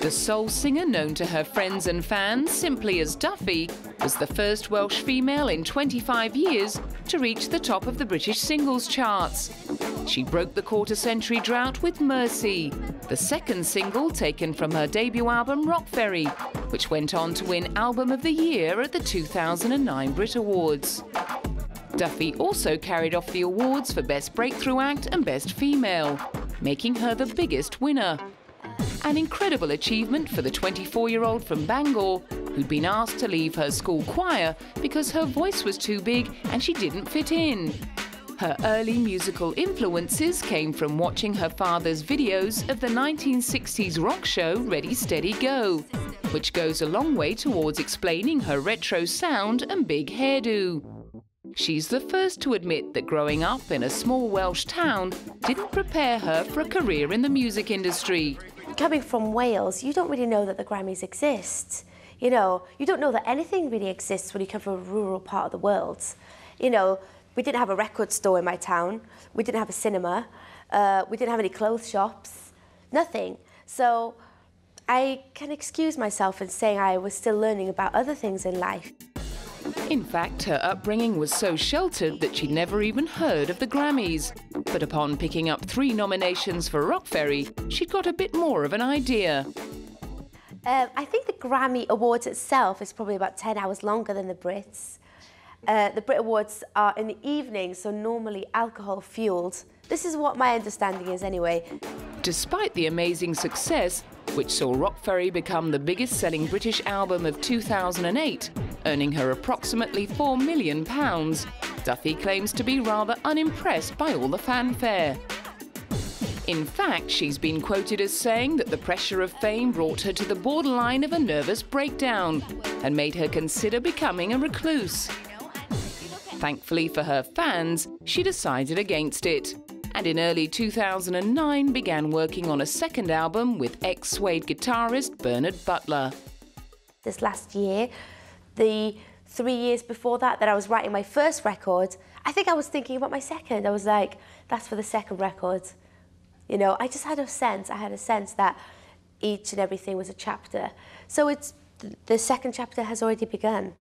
The soul singer, known to her friends and fans simply as Duffy, was the first Welsh female in 25 years to reach the top of the British singles charts. She broke the quarter-century drought with Mercy, the second single taken from her debut album Rock Ferry, which went on to win Album of the Year at the 2009 Brit Awards. Duffy also carried off the awards for Best Breakthrough Act and Best Female, making her the biggest winner. An incredible achievement for the 24-year-old from Bangor, who'd been asked to leave her school choir because her voice was too big and she didn't fit in. Her early musical influences came from watching her father's videos of the 1960s rock show Ready, Steady, Go, which goes a long way towards explaining her retro sound and big hairdo. She's the first to admit that growing up in a small Welsh town didn't prepare her for a career in the music industry. Coming from Wales, you don't really know that the Grammys exist. You know, you don't know that anything really exists when you come from a rural part of the world. You know, we didn't have a record store in my town, we didn't have a cinema, we didn't have any clothes shops, nothing. So I can excuse myself in saying I was still learning about other things in life. In fact, her upbringing was so sheltered that she'd never even heard of the Grammys. But upon picking up 3 nominations for Rock Ferry, she'd got a bit more of an idea. I think the Grammy Awards itself is probably about 10 hours longer than the Brits. The Brit Awards are in the evening, so normally alcohol-fueled. This is what my understanding is anyway. Despite the amazing success, which saw Rock Ferry become the biggest-selling British album of 2008, earning her approximately £4 million, Duffy claims to be rather unimpressed by all the fanfare. In fact, she's been quoted as saying that the pressure of fame brought her to the borderline of a nervous breakdown and made her consider becoming a recluse. Thankfully for her fans, she decided against it, and in early 2009 began working on a second album with ex-Suede guitarist Bernard Butler. This last year, the 3 years before that I was writing my first record, I think I was thinking about my second. I was like, that's for the second record. You know, I just had a sense, that each and everything was a chapter. So the second chapter has already begun.